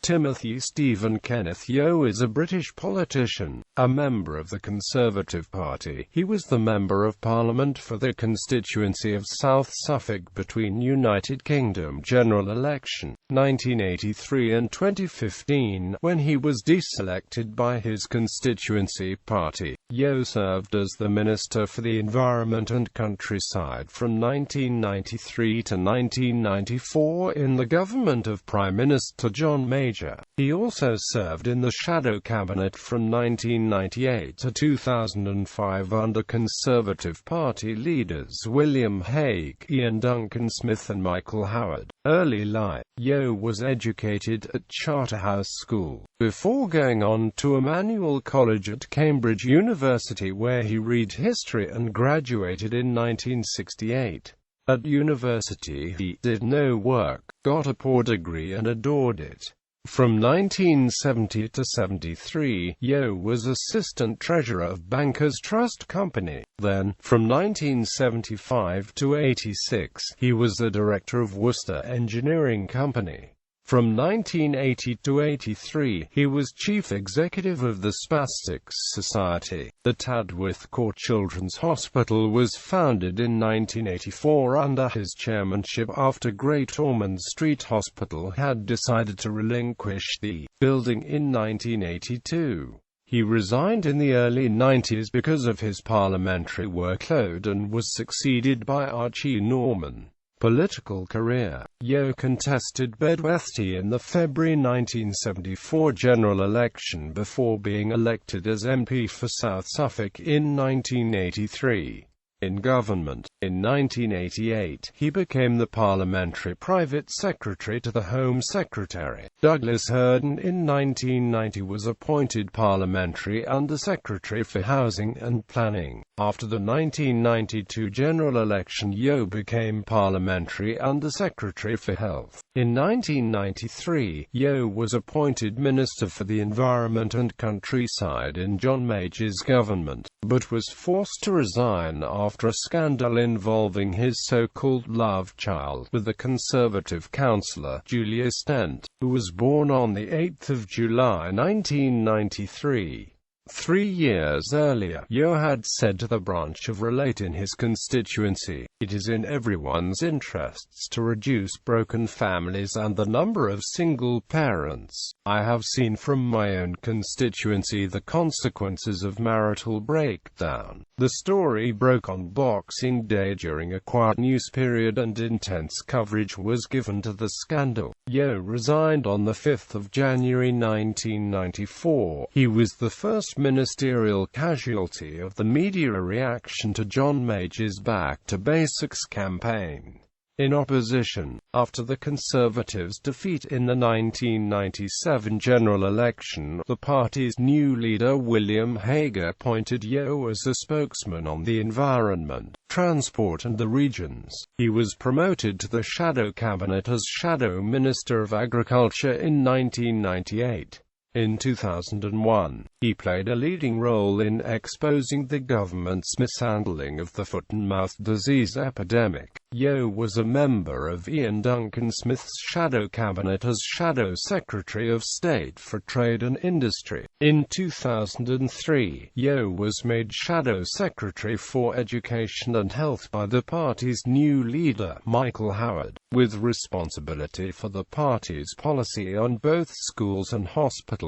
Timothy Stephen Kenneth Yeo is a British politician, a member of the Conservative Party. He was the Member of Parliament for the constituency of South Suffolk between United Kingdom general election, 1983 and 2015, when he was deselected by his constituency party. Yeo served as the Minister for the Environment and Countryside from 1993 to 1994 in the government of Prime Minister John Major. He also served in the Shadow Cabinet from 1998 to 2005 under Conservative Party leaders William Hague, Iain, Duncan and Michael Howard. Early life. Yeo was educated at Charterhouse School, before going on to Emmanuel College at Cambridge University, where he read history and graduated in 1968. At university he did no work, got a poor degree and adored it. From 1970 to 73, Yeo was Assistant Treasurer of Bankers Trust Company. Then, from 1975 to 86, he was the Director of Worcester Engineering Company. From 1980 to 83, he was Chief Executive of the Spastics Society. The Tadworth Court Children's Hospital was founded in 1984 under his chairmanship after Great Ormond Street Hospital had decided to relinquish the building in 1982. He resigned in the early 90s because of his parliamentary workload and was succeeded by Archie Norman. Political career. Yeo contested Bedworthshire in the February 1974 general election before being elected as MP for South Suffolk in 1983. In government. In 1988, he became the Parliamentary Private Secretary to the Home Secretary. Douglas Herden in 1990 was appointed Parliamentary Under-Secretary for Housing and Planning. After the 1992 general election, Yeo became Parliamentary Under-Secretary for Health. In 1993, Yeo was appointed Minister for the Environment and Countryside in John Major's government, but was forced to resign after a scandal involving his so-called love child with the Conservative councillor Julia Stent, who was born on 8 July 1993. 3 years earlier, Yeo had said to the branch of Relate in his constituency, "It is in everyone's interests to reduce broken families and the number of single parents. I have seen from my own constituency the consequences of marital breakdown." The story broke on Boxing Day during a quiet news period and intense coverage was given to the scandal. Yeo resigned on 5 January 1994. He was the first ministerial casualty of the media reaction to John Major's Back to Basics campaign. In opposition, after the Conservatives' defeat in the 1997 general election, the party's new leader William Hague appointed Yeo as a spokesman on the environment, transport and the regions. He was promoted to the Shadow Cabinet as Shadow Minister of Agriculture in 1998. In 2001, he played a leading role in exposing the government's mishandling of the foot-and-mouth disease epidemic. Yeo was a member of Iain Duncan Smith's Shadow Cabinet as Shadow Secretary of State for Trade and Industry. In 2003, Yeo was made Shadow Secretary for Education and Health by the party's new leader, Michael Howard, with responsibility for the party's policy on both schools and hospitals.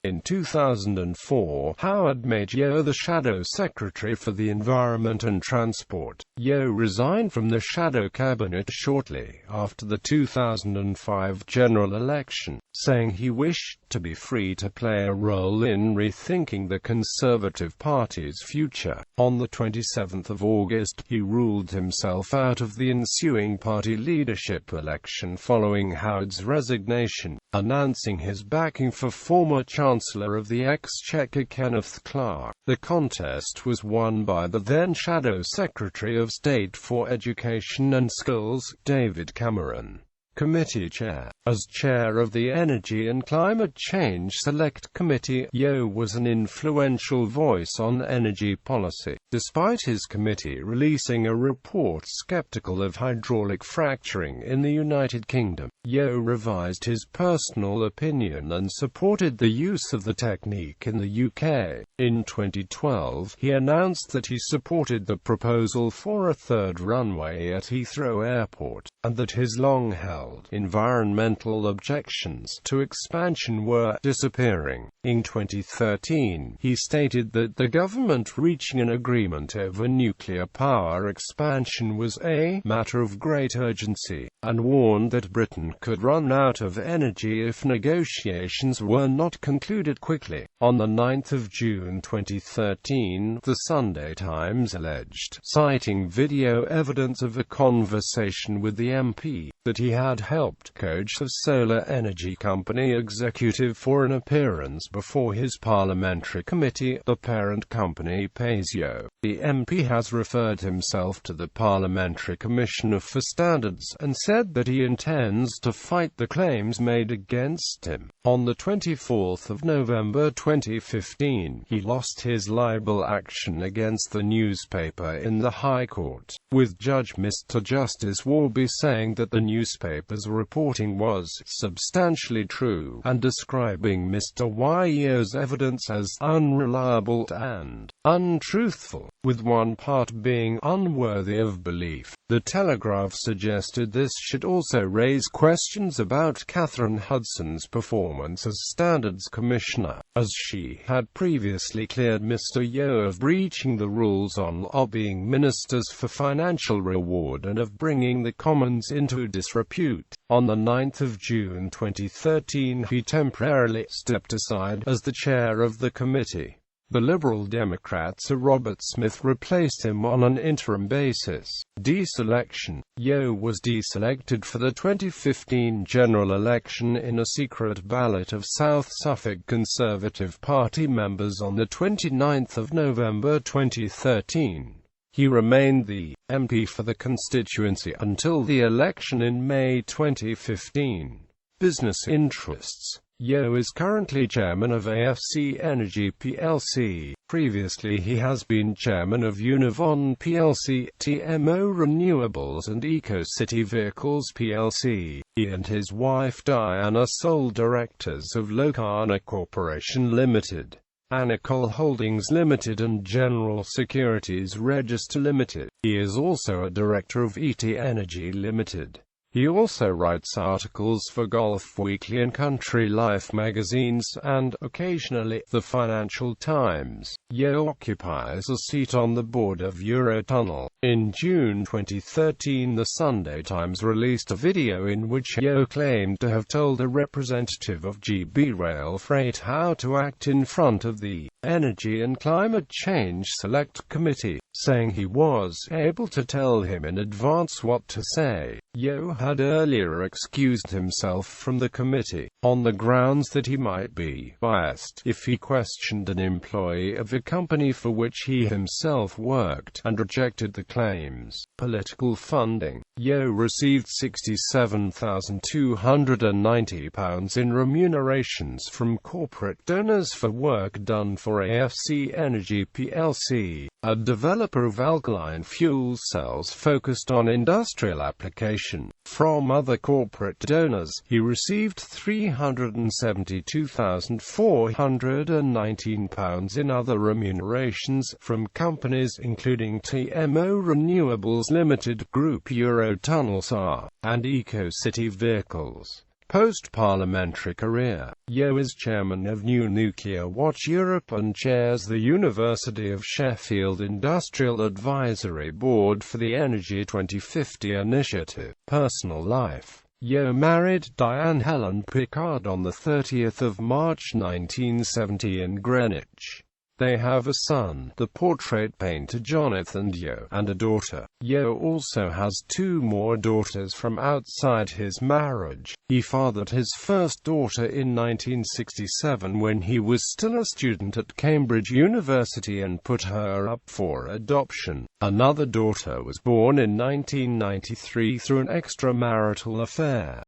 In 2004, Howard made Yeo the Shadow Secretary for the Environment and Transport. Yeo resigned from the Shadow Cabinet shortly after the 2005 general election, saying he wished to be free to play a role in rethinking the Conservative Party's future. On the 27th of August, he ruled himself out of the ensuing party leadership election following Howard's resignation, announcing his backing for former Chancellor of the Exchequer Kenneth Clarke. The contest was won by the then Shadow Secretary of State for Education and Skills, David Cameron. Committee Chair. As Chair of the Energy and Climate Change Select Committee, Yeo was an influential voice on energy policy. Despite his committee releasing a report skeptical of hydraulic fracturing in the United Kingdom, Yeo revised his personal opinion and supported the use of the technique in the UK. In 2012, he announced that he supported the proposal for a third runway at Heathrow Airport, and that his long-held environmental objections to expansion were disappearing. In 2013, he stated that the government reaching an agreement over nuclear power expansion was a matter of great urgency, and warned that Britain could run out of energy if negotiations were not concluded quickly. On the 9th of June 2013, the Sunday Times alleged, citing video evidence of a conversation with the MP, that he had helped coach the solar energy company executive for an appearance before his parliamentary committee, the parent company Yeo. The MP has referred himself to the Parliamentary Commissioner for Standards and said that he intends to fight the claims made against him. On the 24th of November 2015, he lost his libel action against the newspaper in the High Court, with Judge Mr. Justice Warby saying that the newspaper's reporting was substantially true, and describing Mr. Yeo's evidence as unreliable and untruthful, with one part being unworthy of belief. The Telegraph suggested this should also raise questions about Catherine Hudson's performance as Standards Commissioner, as she had previously cleared Mr. Yeo of breaching the rules on lobbying ministers for financial reward and of bringing the Commons into disrepute. On the 9th of June 2013, he temporarily stepped aside as the chair of the committee. The Liberal Democrat Sir Robert Smith replaced him on an interim basis. Deselection. Yeo was deselected for the 2015 general election in a secret ballot of South Suffolk Conservative Party members on the 29th of November 2013. He remained the MP for the constituency until the election in May 2015. Business interests. Yeo is currently chairman of AFC Energy plc. Previously he has been chairman of Univon plc, TMO Renewables and EcoCity Vehicles plc. He and his wife Diane are sole directors of Locana Corporation Limited, Anacol Holdings Limited and General Securities Register Limited. He is also a director of ET Energy Limited. He also writes articles for Golf Weekly and Country Life magazines, and, occasionally, the Financial Times. Yeo occupies a seat on the board of Eurotunnel. In June 2013, the Sunday Times released a video in which Yeo claimed to have told a representative of GB Rail Freight how to act in front of the Energy and Climate Change Select Committee, saying he was able to tell him in advance what to say. Yeo had earlier excused himself from the committee, on the grounds that he might be biased if he questioned an employee of a company for which he himself worked, and rejected the claims. Political funding. Yeo received £67,290 in remunerations from corporate donors for work done for AFC Energy plc, a developer of alkaline fuel cells focused on industrial application. From other corporate donors, he received £372,419 in other remunerations from companies including TMO Renewables Limited, Group Eurotunnels R, and EcoCity Vehicles. Post-parliamentary career. Yeo is chairman of New Nuclear Watch Europe and chairs the University of Sheffield Industrial Advisory Board for the Energy 2050 initiative. Personal life. Yeo married Diane Helen Pickard on 30 March 1970 in Greenwich. They have a son, the portrait painter Jonathan Yeo, and a daughter. Yeo also has two more daughters from outside his marriage. He fathered his first daughter in 1967 when he was still a student at Cambridge University and put her up for adoption. Another daughter was born in 1993 through an extramarital affair.